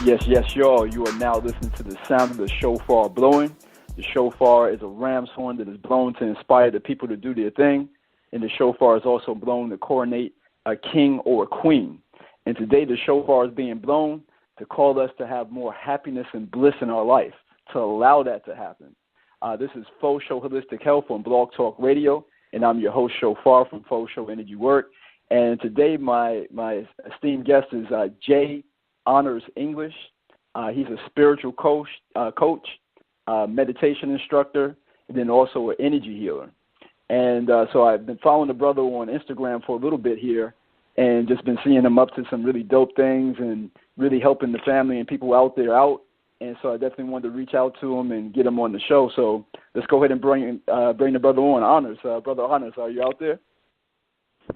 Yes, yes, y'all. You are now listening to the sound of the shofar blowing. The shofar is a ram's horn that is blown to inspire the people to do their thing. And the shofar is also blown to coronate a king or a queen. And today the shofar is being blown to call us to have more happiness and bliss in our life, to allow that to happen. This is Faux Show Holistic Health on Blog Talk Radio, and I'm your host, Shophar, from Faux Show Energy Work. And today my esteemed guest is Jay Honors English. He's a spiritual coach, meditation instructor, and then also an energy healer. And so I've been following the brother on Instagram for a little bit here and just been seeing him up to some really dope things and really helping the family and people out there out. And so I definitely wanted to reach out to him and get him on the show. So let's go ahead and bring the brother on. Honors. Brother Honors, are you out there?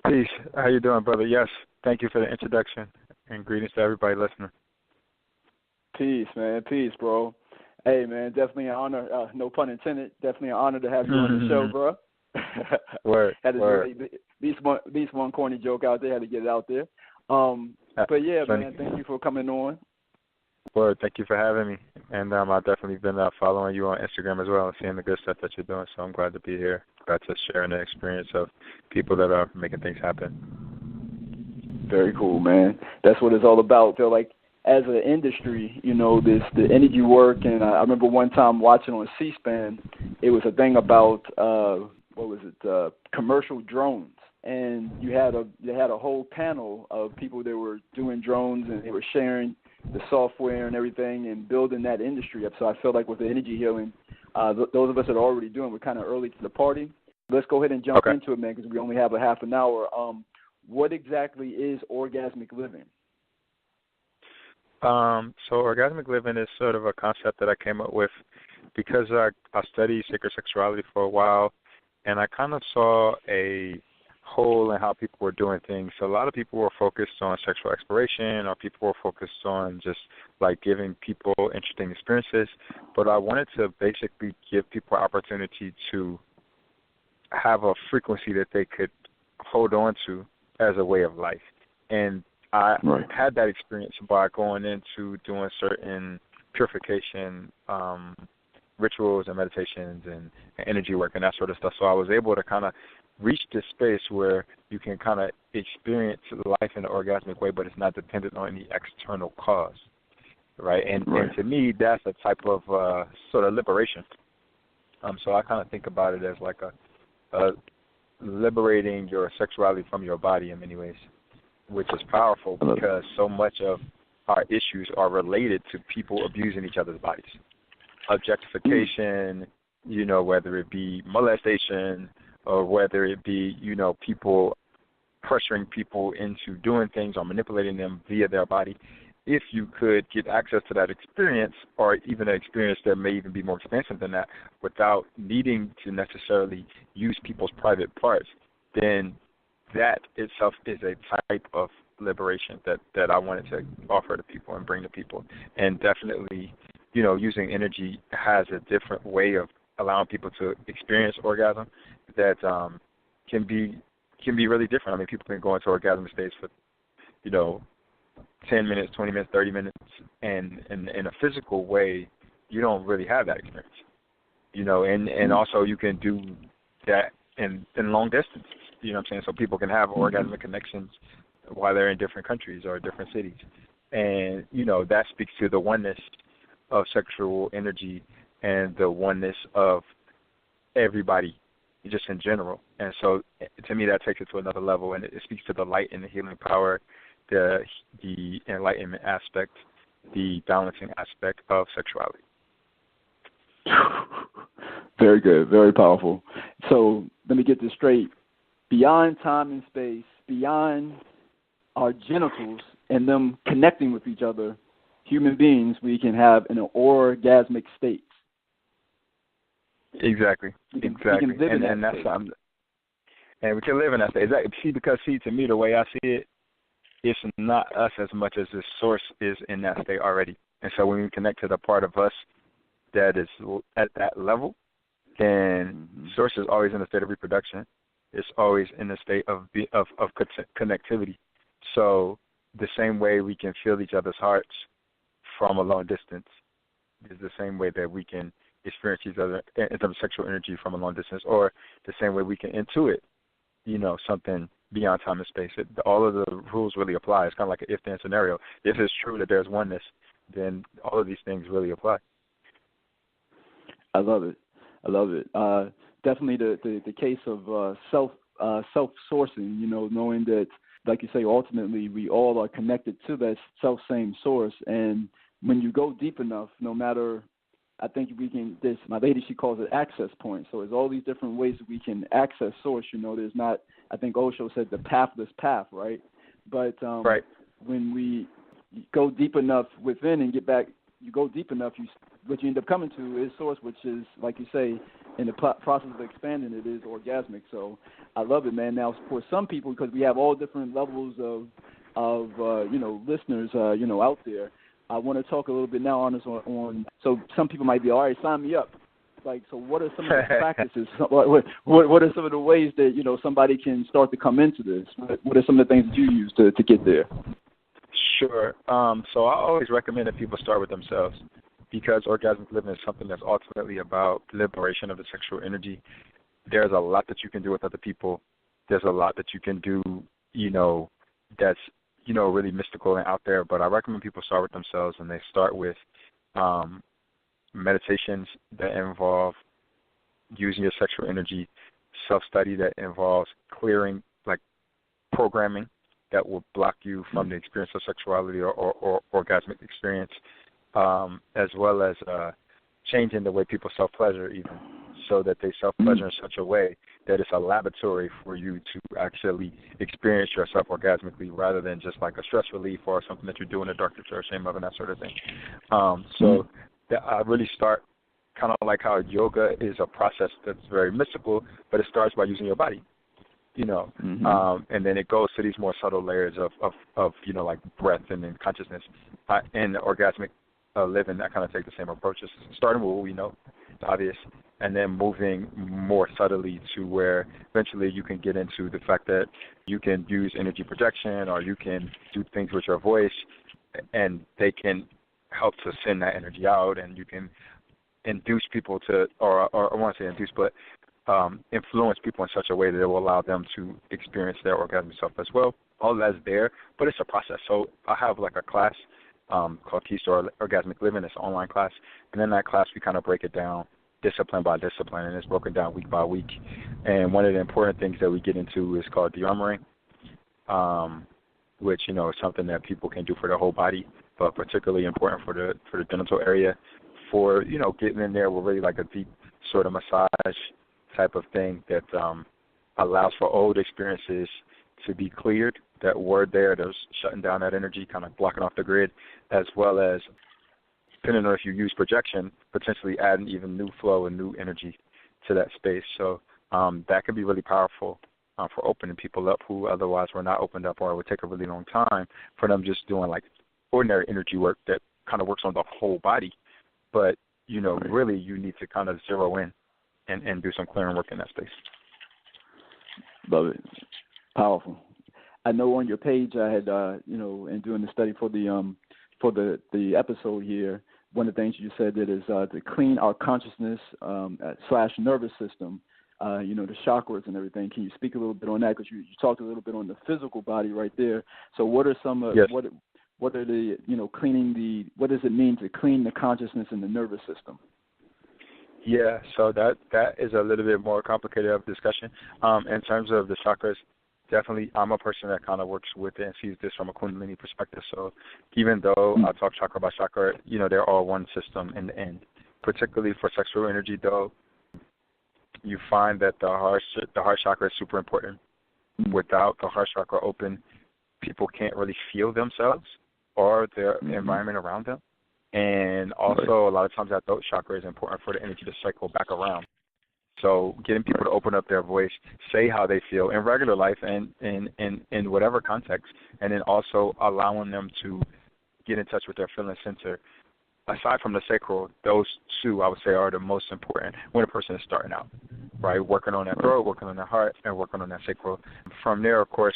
Peace. How you doing, brother? Yes. Thank you for the introduction, and greetings to everybody listening. Peace, man. Peace, bro. Hey, man, definitely an honor. No pun intended. Definitely an honor to have you on the show, bro. Word. Had to word. do at least one corny joke out there. Had to get it out there. But yeah, man, thank you for coming on. Word. Thank you for having me. And I've definitely been following you on Instagram as well and seeing the good stuff that you're doing. So I'm glad to be here. Glad to share the experience of people that are making things happen. Very cool, man. That's what it's all about. I feel like as an industry, you know, the energy work, and I remember one time watching on C-SPAN, it was a thing about commercial drones, and they had a whole panel of people that were doing drones, and they were sharing the software and everything and building that industry up. So I feel like with the energy healing, those of us that are already doing, we're kind of early to the party. Let's go ahead and jump into it, man, because we only have a half an hour. What exactly is orgasmic living? So orgasmic living is sort of a concept that I came up with because I studied sacred sexuality for a while, and I kind of saw a hole in how people were doing things. So a lot of people were focused on sexual exploration, or people were focused on just like giving people interesting experiences, but I wanted to basically give people an opportunity to have a frequency that they could hold on to as a way of life. And I had that experience by going into doing certain purification rituals and meditations and energy work and that sort of stuff. So I was able to kind of reach this space where you can kind of experience life in an orgasmic way, but it's not dependent on any external cause, right? And to me, that's a type of sort of liberation. So I kind of think about it as like a liberating your sexuality from your body in many ways, which is powerful because so much of our issues are related to people abusing each other's bodies. Objectification, you know, whether it be molestation or whether it be, you know, people pressuring people into doing things or manipulating them via their body. If you could get access to that experience, or even an experience that may even be more expansive than that, without needing to necessarily use people's private parts, then that itself is a type of liberation that I wanted to offer to people and bring to people. And definitely, you know, using energy has a different way of allowing people to experience orgasm that can be really different. I mean, people can go into orgasm states for, you know, 10 minutes, 20 minutes, 30 minutes, and in a physical way, you don't really have that experience, you know, and also you can do that in long distances, you know what I'm saying? So people can have orgasmic connections while they're in different countries or different cities. And, you know, that speaks to the oneness of sexual energy and the oneness of everybody just in general. And so to me, that takes it to another level, and it speaks to the light and the healing power, the enlightenment aspect, the balancing aspect of sexuality. Very good, very powerful. So let me get this straight. Beyond time and space, beyond our genitals and them connecting with each other, human beings, we can have an orgasmic state. Exactly. And that's something. And we can live in that state. Exactly. Because to me, the way I see it, it's not us as much as the source is in that state already. And so when we connect to the part of us that is at that level, then source is always in a state of reproduction. It's always in a state of connectivity. So the same way we can feel each other's hearts from a long distance is the same way that we can experience each other in terms of sexual energy from a long distance, or the same way we can intuit, something beyond time and space. All of the rules really apply. It's kind of like an if-then scenario. If it's true that there's oneness, then all of these things really apply. I love it. Definitely the case of self-sourcing, knowing that, like you say, ultimately we all are connected to that self-same source. And when you go deep enough, no matter, I think my lady, she calls it access points. So there's all these different ways that we can access source. There's not, I think Osho said the pathless path, right? But right. When we go deep enough within and get back, you go deep enough, what you end up coming to is source, which is, like you say, in the process of expanding, it is orgasmic. So I love it, man. Now, for some people, because we have all different levels of listeners, out there, I want to talk a little bit now on so some people might be, all right, sign me up. So what are some of the practices? What are some of the ways that, somebody can start to come into this? What are some of the things that you use to get there? Sure. So I always recommend that people start with themselves, because orgasmic living is something that's ultimately about liberation of the sexual energy. There's a lot that you can do with other people. There's a lot that you can do, that's, really mystical and out there. But I recommend people start with themselves, and they start with meditations that involve using your sexual energy, self-study that involves clearing, like programming that will block you from the experience of sexuality or orgasmic experience, as well as changing the way people self-pleasure even, so that they self-pleasure in such a way that it's a laboratory for you to actually experience yourself orgasmically, rather than just like a stress relief or something that you're doing a dark or shame of and that sort of thing. So I really start kind of like how yoga is a process that's very mystical, but it starts by using your body. And then it goes to these more subtle layers of like breath and then consciousness. And orgasmic living, that kind of take the same approaches, starting with what we know, it's obvious, and then moving more subtly to where eventually you can get into the fact that you can use energy projection, or you can do things with your voice, and they can help to send that energy out, and you can induce people to, or I want to say induce, but influence people in such a way that it will allow them to experience their orgasmic self as well. All that's there, but it's a process. So I have like a class called Keys to Orgasmic Living. It's an online class, and in that class we kind of break it down discipline by discipline, and it's broken down week by week. And one of the important things that we get into is called dearmoring, which is something that people can do for their whole body, but particularly important for the genital area. For getting in there with really like a deep sort of massage type of thing that allows for old experiences to be cleared. That word there, there's shutting down that energy, kind of blocking off the grid, as well as, depending on if you use projection, potentially adding even new flow and new energy to that space. So that can be really powerful for opening people up who otherwise were not opened up, or it would take a really long time for them just doing like ordinary energy work that kind of works on the whole body. But, really you need to kind of zero in and do some clearing work in that space. Love it. Powerful. I know on your page I had, in doing the study for the episode here, one of the things you said that is to clean our consciousness / nervous system, the chakras and everything. Can you speak a little bit on that? Because you talked a little bit on the physical body right there. So what are some yes. what are the cleaning what does it mean to clean the consciousness and the nervous system? Yeah, so that is a little bit more complicated of discussion. In terms of the chakras, definitely I'm a person that kind of works with it and sees this from a kundalini perspective. So even though I talk chakra by chakra, they're all one system in the end. Particularly for sexual energy, though, you find that the heart chakra is super important. Without the heart chakra open, people can't really feel themselves or their environment around them. And also, a lot of times that throat chakra is important for the energy to cycle back around. So getting people to open up their voice, say how they feel in regular life and in whatever context, and then also allowing them to get in touch with their feeling center. Aside from the sacral, those two, I would say, are the most important when a person is starting out, right? Working on that throat, working on their heart, and working on that sacral. From there, of course,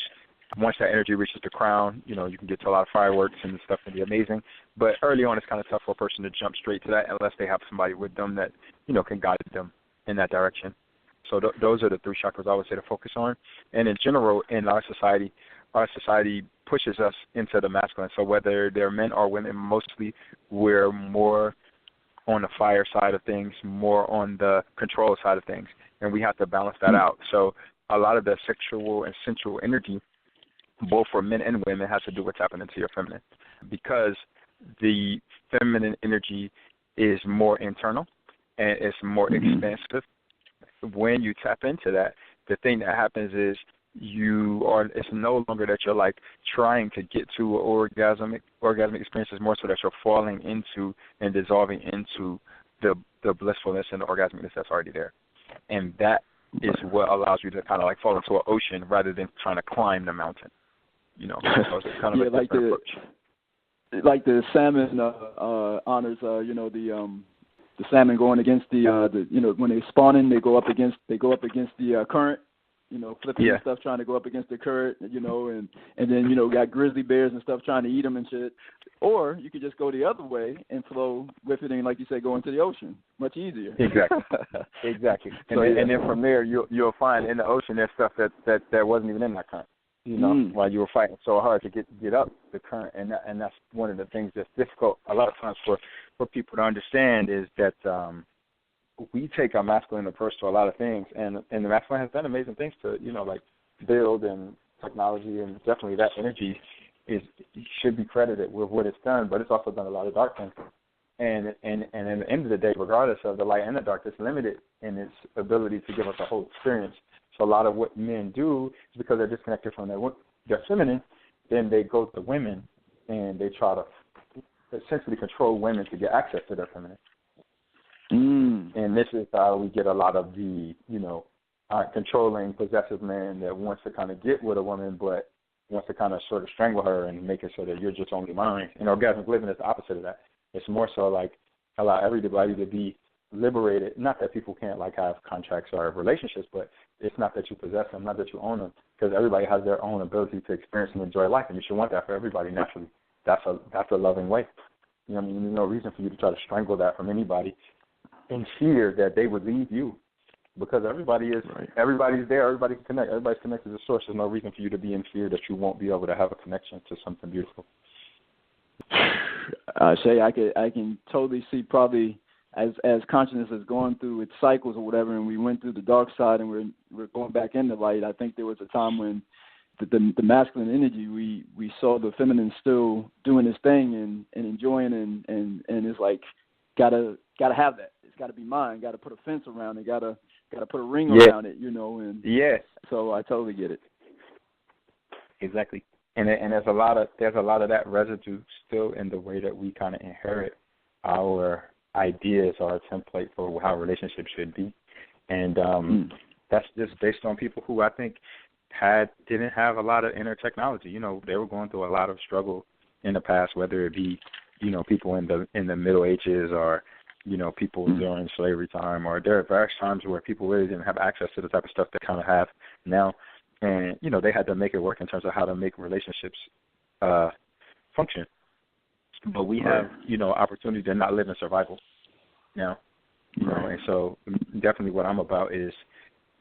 Once that energy reaches the crown, you can get to a lot of fireworks and the stuff can be amazing. But early on, it's kind of tough for a person to jump straight to that unless they have somebody with them that, can guide them in that direction. So those are the 3 chakras I would say to focus on. And in general, in our society pushes us into the masculine. So whether they're men or women, mostly we're more on the fire side of things, more on the control side of things, and we have to balance that out. So a lot of the sexual and sensual energy, both for men and women, has to do with tapping into your feminine, because the feminine energy is more internal and it's more expansive. When you tap into that, the thing that happens is it's no longer that you're like trying to get to an orgasmic experience. Is more so that you're falling into and dissolving into the blissfulness and the orgasmicness that's already there. And that is what allows you to kind of like fall into an ocean rather than trying to climb the mountain. So it's kind of a different approach. Like the salmon honors, the salmon going against the when they spawning, they go up against the current, flipping and stuff, trying to go up against the current, and then got grizzly bears and stuff trying to eat them and shit. Or you could just go the other way and flow with it, and like you said, go into the ocean. Much easier. Exactly. And then from there, you'll find in the ocean there's stuff that wasn't even in that current. While you were fighting so hard to get up the current, and that's one of the things that's difficult a lot of times for people to understand is that we take our masculine approach to a lot of things, and the masculine has done amazing things to like build and technology, and definitely that energy should be credited with what it's done, but it's also done a lot of dark things. And in the end of the day, regardless of the light and the dark, it's limited in its ability to give us a whole experience. So a lot of what men do is because they're disconnected from their feminine, then they go to women and they try to essentially control women to get access to their feminine. And this is how we get a lot of the, controlling, possessive man that wants to kind of get with a woman but wants to kind of sort of strangle her and make it so that you're just only mine. And orgasmic living is the opposite of that. It's more so like allow everybody to be liberated. Not that people can't like have contracts or relationships, but it's not that you possess them, not that you own them, because everybody has their own ability to experience and enjoy life, and you should want that for everybody naturally. That's a loving way. There's no reason for you to try to strangle that from anybody in fear that they would leave you, because everybody's there, everybody can connect, everybody's connected to source. There's no reason for you to be in fear that you won't be able to have a connection to something beautiful. Shay, I can totally see probably as consciousness is going through its cycles or whatever, and we went through the dark side and we're going back into light. I think there was a time when the masculine energy, we saw the feminine still doing its thing and enjoying and it's like gotta have that. It's gotta be mine. Gotta put a fence around it. Gotta put a ring around it. And so I totally get it. Exactly. And there's a lot of that residue still in the way that we kind of inherit our ideas or a template for how relationships should be, and that's just based on people who I think didn't have a lot of inner technology. They were going through a lot of struggle in the past, whether it be people in the Middle Ages or people during slavery time, or there are various times where people really didn't have access to the type of stuff they kind of have now, and they had to make it work in terms of how to make relationships function. But we have, opportunity to not live in survival now. And so definitely what I'm about is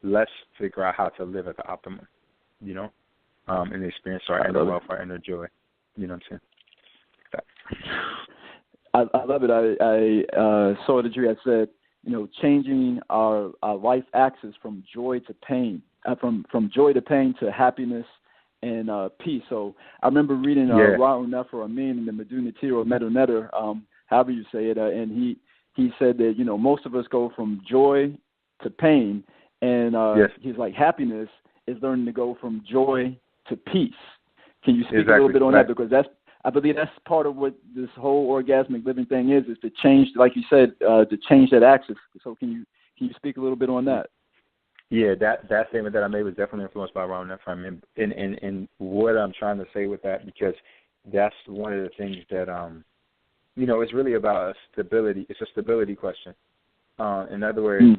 let's figure out how to live at the optimum, and experience our inner welfare, inner joy. You know what I'm saying? I love it. I saw that you had said, changing our life axis from joy to pain, from joy to pain to happiness and peace. So I remember reading Ra'u Nefer Amin in the Meduna Tiro Medu Netter, however you say it, and he said that most of us go from joy to pain, and he's like happiness is learning to go from joy to peace. Can you speak a little bit on that, because I believe that's part of what this whole orgasmic living thing is to change, like you said, to change that axis. So can you speak a little bit on that? Yeah, that statement that I made was definitely influenced by Ra'u Nefer Amin. And what I'm trying to say with that, because that's one of the things that, it's really about stability. It's a stability question. In other words,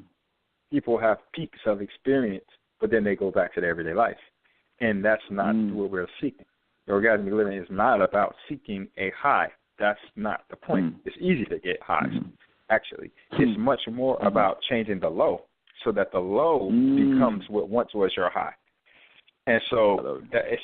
people have peaks of experience, but then they go back to their everyday life. And that's not what we're seeking. Orgasmic living is not about seeking a high. That's not the point. It's easy to get highs, actually. It's much more about changing the low so that the low becomes what once was your high. And so that it's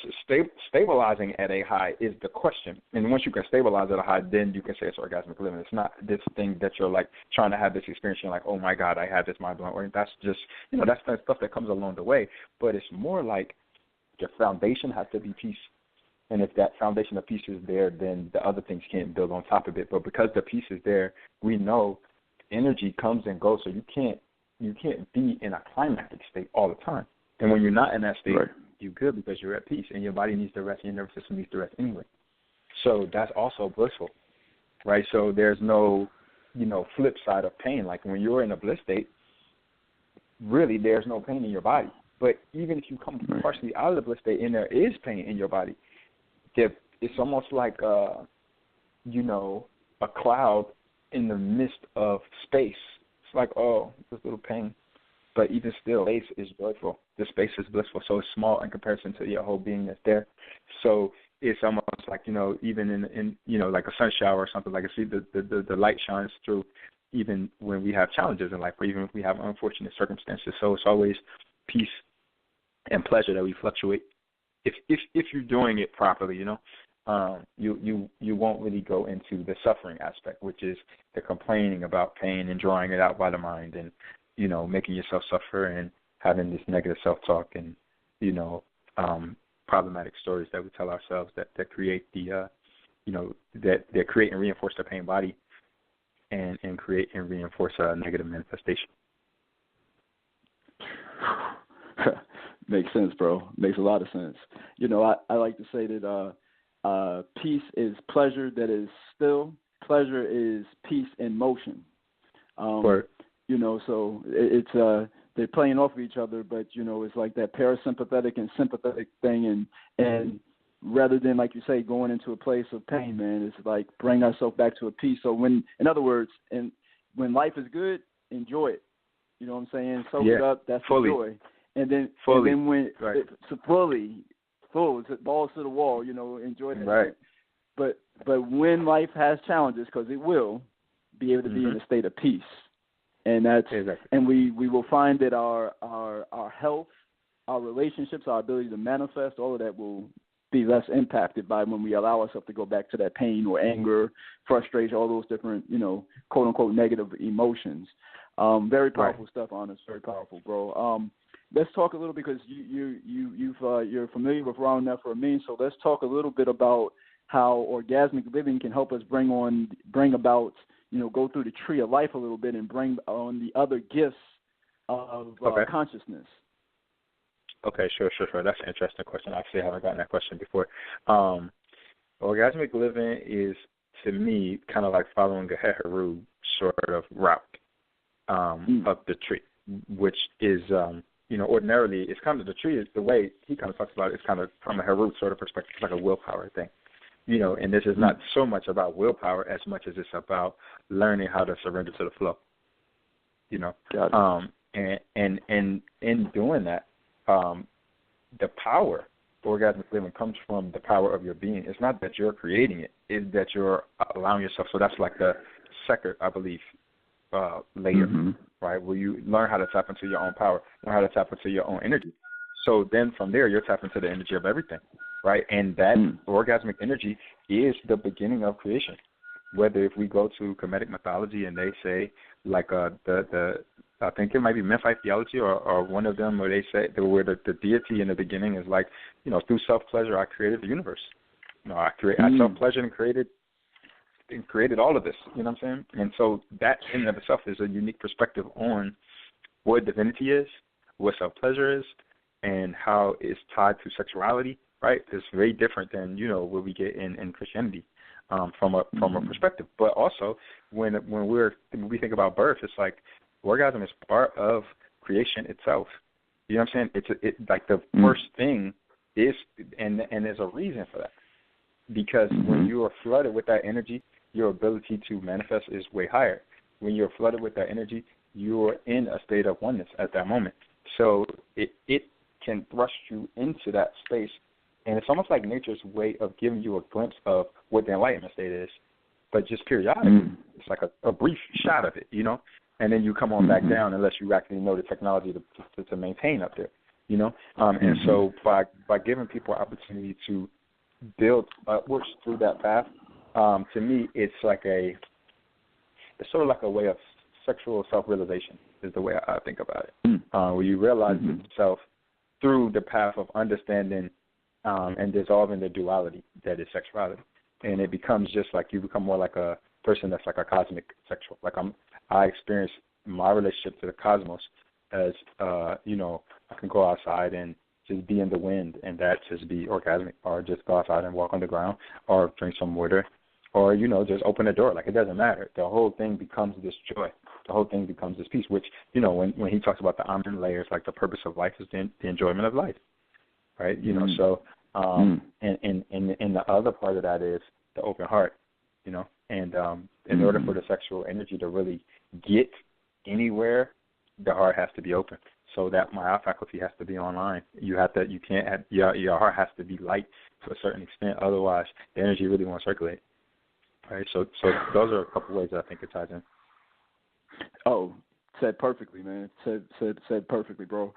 stabilizing at a high is the question. And once you can stabilize at a high, then you can say it's orgasmic living. It's not this thing that you're like trying to have this experience. You're like, oh my God, I had this mind blowing. Or that's just, that's the stuff that comes along the way. But it's more like your foundation has to be peace. And if that foundation of peace is there, then the other things can't build on top of it. But because the peace is there, we know energy comes and goes. So you can't be in a climactic state all the time. And when you're not in that state, you're good because you're at peace and your body needs to rest and your nervous system needs to rest anyway. So that's also blissful, right? So there's no, flip side of pain. Like when you're in a bliss state, really there's no pain in your body. But even if you come partially out of the bliss state and there is pain in your body, it's almost like, a cloud in the midst of space. It's like, oh, this little pain. But even still, space is joyful. The space is blissful. So it's small in comparison to your whole being that's there. So it's almost like, even in like a sun shower or something, like I see the light shines through even when we have challenges in life or even if we have unfortunate circumstances. So it's always peace and pleasure that we fluctuate. If you're doing it properly, you won't really go into the suffering aspect, which is the complaining about pain and drawing it out by the mind and, making yourself suffer and having this negative self-talk and, problematic stories that we tell ourselves that create the, that create and reinforce the pain body and create and reinforce a negative manifestation. Makes sense, bro. Makes a lot of sense. I like to say that peace is pleasure that is still. Pleasure is peace in motion. So it's they're playing off of each other, but it's like that parasympathetic and sympathetic thing, and rather than, like you say, going into a place of pain, man, it's like bring ourselves back to a peace. So when when life is good, enjoy it. You know what I'm saying? Soak it up. That's the joy. And then when it's full, it's balls to the wall. Enjoy that. Right. But when life has challenges, because it will, be able to be in a state of peace. And that's and we will find that our health, our relationships, our ability to manifest, all of that will be less impacted by when we allow ourselves to go back to that pain or anger, frustration, all those different, quote unquote negative emotions. Very powerful stuff, Honest. Very powerful, bro. Let's talk a little because you're familiar with Round That for a Mean. So let's talk a little bit about how orgasmic living can help us bring about. Go through the tree of life a little bit and bring on the other gifts of consciousness. Okay, sure. That's an interesting question. Actually, I haven't gotten that question before. Orgasmic living is, to me, kind of like following a Heru sort of route up the tree, which is, ordinarily, it's kind of the tree is the way he kind of talks about it. It's kind of from a Heru sort of perspective, it's like a willpower thing. And this is not so much about willpower as much as it's about learning how to surrender to the flow. And in doing that, the power for orgasmic living comes from the power of your being. It's not that you're creating it; it's that you're allowing yourself. So that's like the second, I believe, layer, right? Where you learn how to tap into your own power, learn how to tap into your own energy. So then from there, you're tapping into the energy of everything. Right, and that orgasmic energy is the beginning of creation. Whether if we go to Kemetic mythology and they say, like I think it might be Memphite theology or one of them, where they say where the deity in the beginning is like, through self-pleasure I created the universe. I self-pleasured and created all of this. You know what I'm saying? And so that in and of itself is a unique perspective on what divinity is, what self-pleasure is, and how it's tied to sexuality. Right, it's very different than what we get in Christianity from a perspective. But also when we think about birth, it's like orgasm is part of creation itself. You know what I'm saying? It's like the first thing is, and there's a reason for that, because when you are flooded with that energy, your ability to manifest is way higher. When you're flooded with that energy, you're in a state of oneness at that moment. So it can thrust you into that space. And it's almost like nature's way of giving you a glimpse of what the enlightenment state is, but just periodically. It's like a brief shot of it, you know, and then you come on back down unless you actually know the technology to maintain up there, you know. And so by giving people opportunity to build upwards through that path, to me, it's sort of like a way of sexual self-realization is the way I think about it, where you realize yourself through the path of understanding and dissolving the duality that is sexuality. And it becomes just like you become more like a person that's like a cosmic sexual. Like I experience my relationship to the cosmos as, you know, I can go outside and just be in the wind and that just be orgasmic, or just go outside and walk on the ground or drink some water, or, you know, just open the door. Like, it doesn't matter. The whole thing becomes this joy. The whole thing becomes this peace, which, you know, when he talks about the Amrit layers, like the purpose of life is the enjoyment of life, right? You know, so and the other part of that is the open heart, you know, and in order for the sexual energy to really get anywhere, the heart has to be open. So that my faculty has to be online. Your heart has to be light to a certain extent. Otherwise, the energy really won't circulate. Right. So those are a couple ways that I think it ties in. Oh, said perfectly, man. Said perfectly, bro.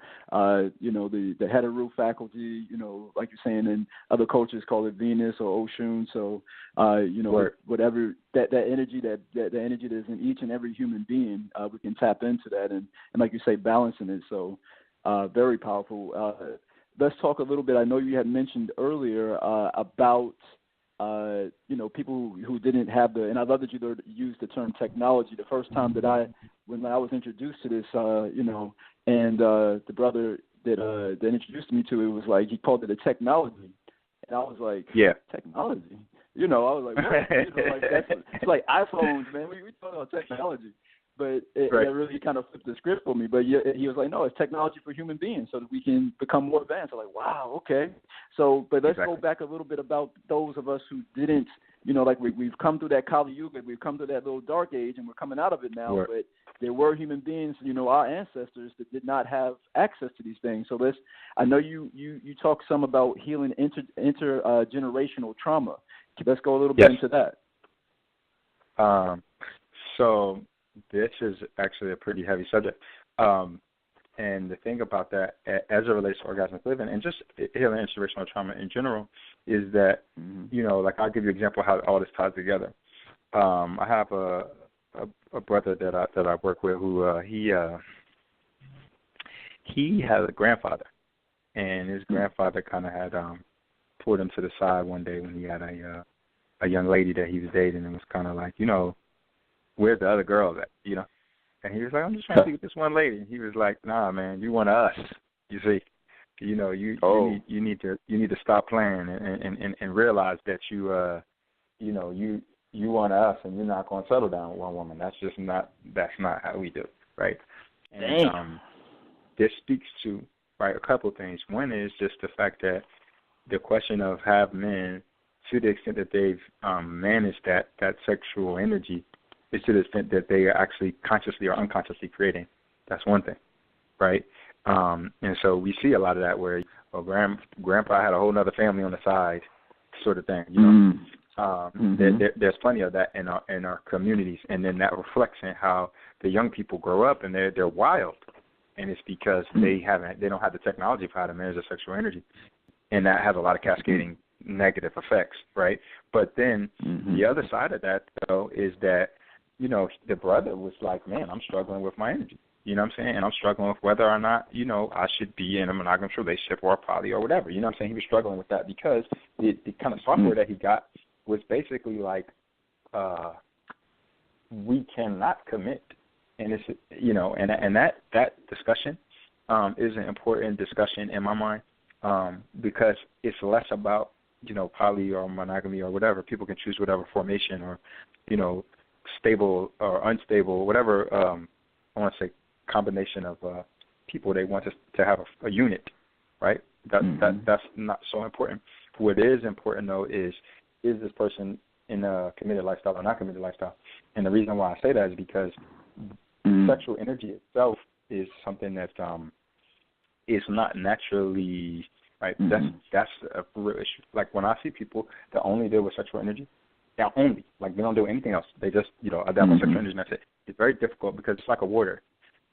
You know, the Heteru faculty, you know, like you're saying, in other cultures call it Venus or Oshun. So, you know, whatever that energy, that energy that's in each and every human being, we can tap into that and like you say, balancing it. So, very powerful. Let's talk a little bit. I know you had mentioned earlier about you know, people who didn't have and I love that you used the term technology. The first time that when I was introduced to this, you know, and the brother that introduced me to it was like, he called it a technology. And I was like, yeah, technology. You know, I was like, what? You know, like, it's like iPhones, man. We talk about technology. But it really kind of flipped the script for me. But he was like, no, it's technology for human beings so that we can become more advanced. I'm like, wow, okay. So, but let's go back a little bit about those of us who didn't, you know, like we've come through that Kali Yuga, we've come through that little dark age, and we're coming out of it now. But there were human beings, you know, our ancestors that did not have access to these things. So I know you talk some about healing intergenerational trauma. Let's go a little bit into that. So this is actually a pretty heavy subject. And the thing about that, as it relates to orgasmic living and just healing intergenerational trauma in general, is that, you know, like I'll give you an example of how all this ties together. I have a brother that I work with who he has a grandfather, and his grandfather kind of had pulled him to the side one day when he had a young lady that he was dating, and was kind of like, you know, where's the other girl at, you know? And he was like, I'm just trying to get this one lady. And he was like, nah, man, you one of us. You see, you know, you need to stop playing and realize that you know, you one of us, and you're not going to settle down with one woman. That's not how we do, right? And this speaks to a couple of things. One is just the fact that the question of have men, to the extent that they've managed that sexual energy, is to the extent that they are actually consciously or unconsciously creating. That's one thing, right? And so we see a lot of that where grandpa had a whole other family on the side, sort of thing. You know, there's plenty of that in our communities, and then that reflects in how the young people grow up, and they're wild, and it's because they don't have the technology for how to manage their sexual energy, and that has a lot of cascading negative effects, right? But then the other side of that, though, is that, you know, the brother was like, man, I'm struggling with my energy. You know what I'm saying? And I'm struggling with whether or not, you know, I should be in a monogamous relationship or a poly or whatever. You know what I'm saying? He was struggling with that because the kind of software that he got was basically like, we cannot commit. And it's, you know, and that discussion is an important discussion in my mind, because it's less about, you know, poly or monogamy or whatever. People can choose whatever formation or, you know, stable or unstable, whatever, I want to say combination of people they want to have a unit, right? That's not so important. What is important, though, is this person in a committed lifestyle or not committed lifestyle? And the reason why I say that is because sexual energy itself is something that it's not naturally, right? That's a real issue. Like when I see people that only deal with sexual energy, they don't do anything else. They just, adapt with sexual energy and that's it. It's very difficult because it's like a water,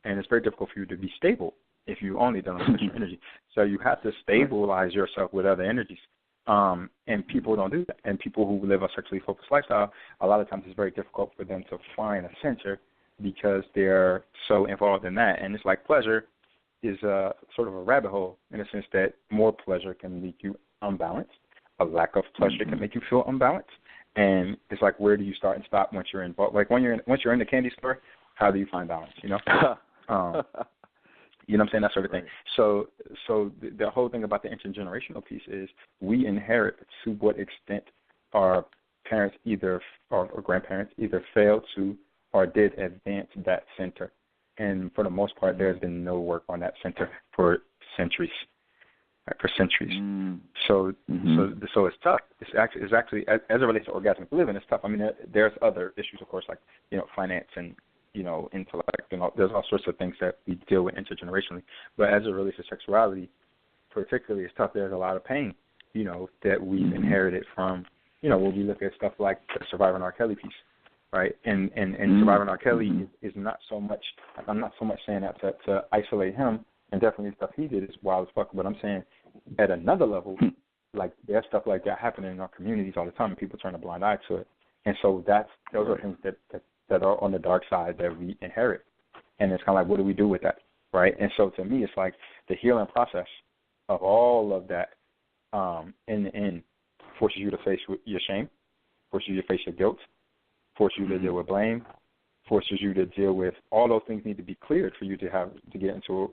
and it's very difficult for you to be stable if you only deal with sexual energy. So you have to stabilize yourself with other energies. And people don't do that. And people who live a sexually focused lifestyle, a lot of times it's very difficult for them to find a center because they're so involved in that. And it's like pleasure is a sort of a rabbit hole in the sense that more pleasure can make you unbalanced. A lack of pleasure can make you feel unbalanced. And it's like, where do you start and stop once you're involved? Like once you're in the candy store, how do you find balance? You know what I'm saying? That sort of thing. So the whole thing about the intergenerational piece is we inherit to what extent our parents or grandparents either failed to or did advance that center. And for the most part, there's been no work on that center for centuries. So it's tough. It's actually as it relates to orgasmic living, it's tough. I mean, there's other issues, of course, like finance and intellect, and there's all sorts of things that we deal with intergenerationally. But as it relates to sexuality, particularly, it's tough. There's a lot of pain, that we've inherited from, when we look at stuff like the Surviving R. Kelly piece, right? And Surviving R. Kelly is not so much. I'm not so much saying that to isolate him, and definitely stuff he did is wild as fuck. But I'm saying at another level, like there's stuff like that happening in our communities all the time, and people turn a blind eye to it. And so those are things that are on the dark side that we inherit. And it's kind of like, what do we do with that, right? And so to me, it's like the healing process of all of that in the end forces you to face your shame, forces you to face your guilt, forces you to deal with blame, forces you to deal with all those things need to be cleared for you to get into a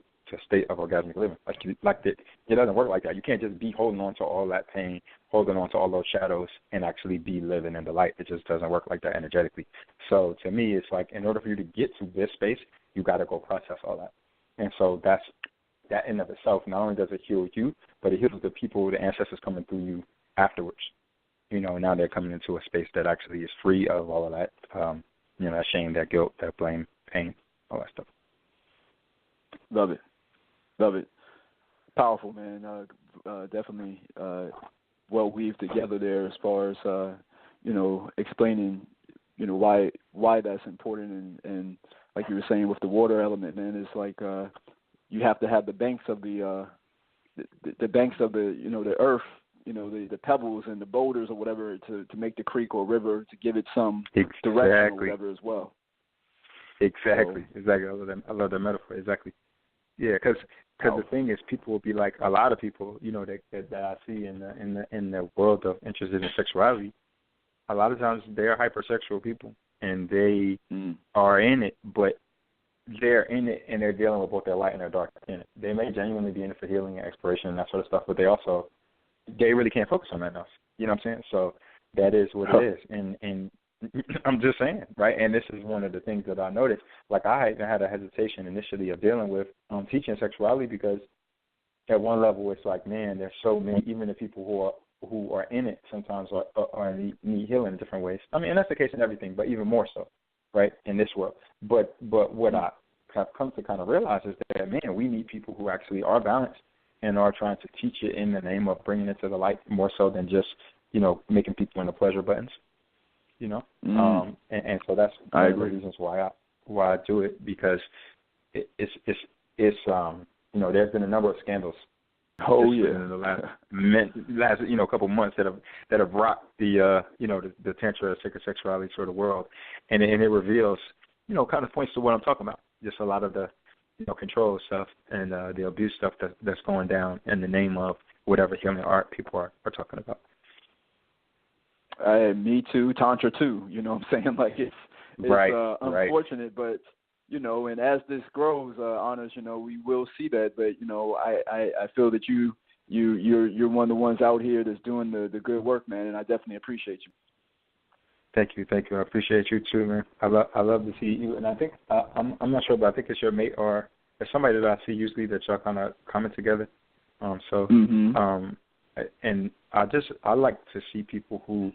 state of orgasmic living. It doesn't work like that. You can't just be holding on to all that pain, holding on to all those shadows, and actually be living in the light. It just doesn't work like that energetically. So to me, it's like in order for you to get to this space, you got to go process all that. And so that in of itself, not only does it heal you, but it heals the people, the ancestors coming through you afterwards. Now they're coming into a space that actually is free of all of that, that shame, that guilt, that blame, pain, all that stuff. Love it. Powerful, man. Definitely well weaved together there as far as explaining why that's important, and like you were saying with the water element, man, it's like you have to have the banks of the banks of the earth, the pebbles and the boulders or whatever to make the creek or river, to give it some direction or whatever as well. Exactly. I love that metaphor. Exactly. Yeah, because the thing is, people will be like, a lot of people, that I see in the world of interested in sexuality, a lot of times they are hypersexual people, and they are in it, but they're in it and they're dealing with both their light and their dark in it. They may genuinely be in it for healing and exploration and that sort of stuff, but they really can't focus on that else. You know what I'm saying? So that is what it is, and I'm just saying, right? And this is one of the things that I noticed. Like, I even had a hesitation initially of dealing with teaching sexuality, because at one level it's like, man, there's so many, even the people who are in it sometimes are need healing in different ways. I mean, and that's the case in everything, but even more so, right, in this world. But what I have come to kind of realize is that, man, we need people who actually are balanced and are trying to teach it in the name of bringing it to the light, more so than just, making people into pleasure buttons. And so that's one of the reasons why I do it, because it's there's been a number of scandals. In the last couple months that have rocked the the tantra, sacred sexuality sort of world, and it reveals kind of points to what I'm talking about. Just a lot of the control stuff and the abuse stuff that's going down in the name of whatever healing art people are talking about. Me too, Tantra too. You know what I'm saying? Like it's unfortunate, but and as this grows, Honors, we will see that. But I feel that you're one of the ones out here that's doing the good work, man, and I definitely appreciate you. Thank you. I appreciate you too, man. I love to see you, and I think I'm not sure, but I think it's your mate or it's somebody that I see usually that y'all kind of comment together. And I like to see people who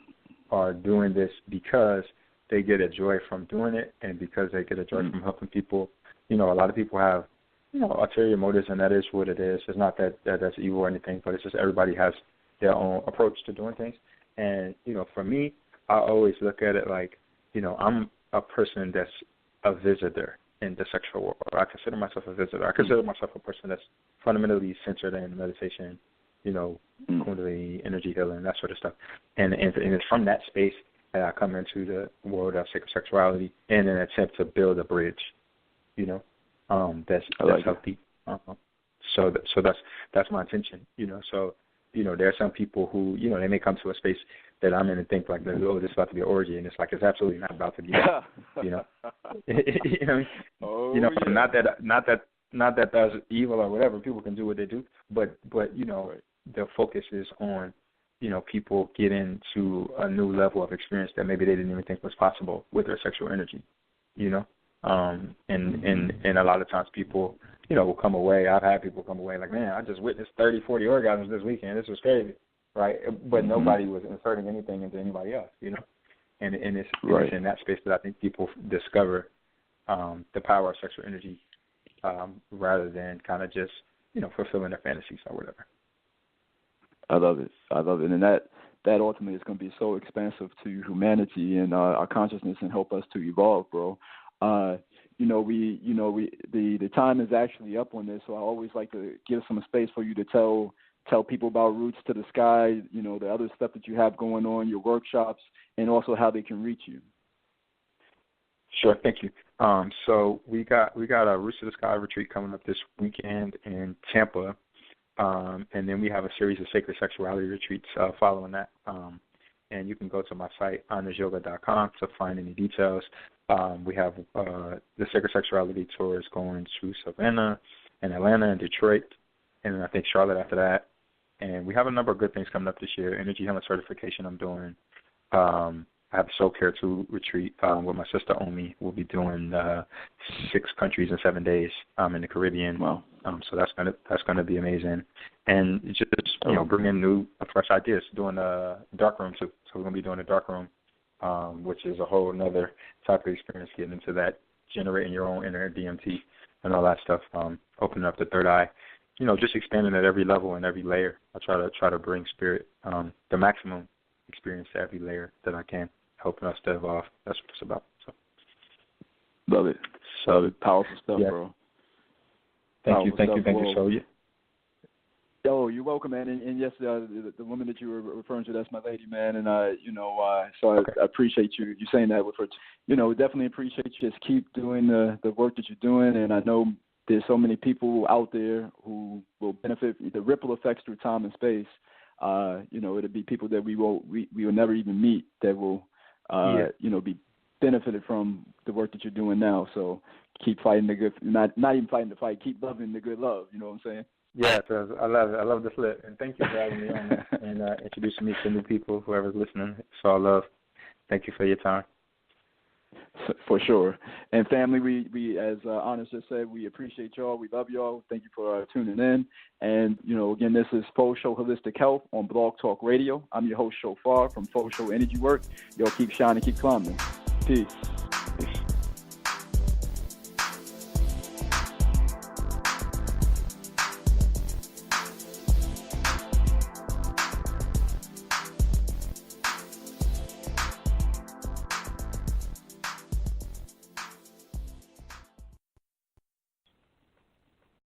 are doing this because they get a joy from doing it, and because they get a joy from helping people. A lot of people have ulterior motives, and that is what it is. It's not that that's evil or anything, but it's just everybody has their own approach to doing things. And, for me, I always look at it like, I'm a person that's a visitor in the sexual world. I consider myself a visitor. I consider myself a person that's fundamentally centered in meditation, kundalini, energy healing, that sort of stuff. And it's from that space that I come into the world of sacred sexuality in an attempt to build a bridge, that's healthy. So that's my intention, So, there are some people who, they may come to a space that I'm in and think like, oh, this is about to be an orgy, and it's like it's absolutely not about to be, Not that that's evil or whatever. People can do what they do, but the focus is on, people getting to a new level of experience that maybe they didn't even think was possible with their sexual energy, and a lot of times people, will come away. I've had people come away like, man, I just witnessed 30, 40 orgasms this weekend. This was crazy, right? But nobody was inserting anything into anybody else, And it's in that space that I think people discover the power of sexual energy rather than kind of just, fulfilling their fantasies or whatever. I love it. And that ultimately is going to be so expansive to humanity and our consciousness and help us to evolve, bro. The time is actually up on this, so I always like to give some space for you to tell people about Roots to the Sky, the other stuff that you have going on, your workshops, and also how they can reach you. Sure, thank you. So we got a Roots to the Sky retreat coming up this weekend in Tampa, and then we have a series of Sacred Sexuality Retreats following that. And you can go to my site, honorsyoga.com, to find any details. We have the Sacred Sexuality Tour is going to Savannah and Atlanta and Detroit, and then I think Charlotte after that. And we have a number of good things coming up this year. Energy Healing Certification I'm doing. I have a Soul Care 2 retreat with my sister Omi. We'll be doing 6 countries in 7 days in the Caribbean. Wow. So that's gonna be amazing. And just bring in new fresh ideas. Doing a dark room too. So we're gonna be doing a dark room, which is a whole another type of experience. Getting into that, generating your own inner DMT and all that stuff. Opening up the third eye. Just expanding at every level and every layer. I try to bring spirit, the maximum experience to every layer that I can, helping us to evolve. That's what it's about. So. Love it. So powerful stuff, bro. Thank you. So Yo, you're welcome, man. And yes, the woman that you were referring to, that's my lady, man. And I appreciate you saying that with her. Definitely appreciate you. Just keep doing the work that you're doing, and I know there's so many people out there who will benefit. The ripple effects through time and space. It'll be people that we will never even meet that will be benefited from the work that you're doing now. So keep fighting the good, not even fighting the fight. Keep loving the good love. You know what I'm saying? Yeah, I love it. I love the flip, and thank you for having me on and introducing me to new people. Whoever's listening, it's all love. Thank you for your time. For sure. And family, we as Honors just said, we appreciate y'all. We love y'all. Thank you for tuning in. And, again, this is Faux Show Holistic Health on Blog Talk Radio. I'm your host, Shophar from Faux Show Energy Work. Y'all keep shining, keep climbing. Peace.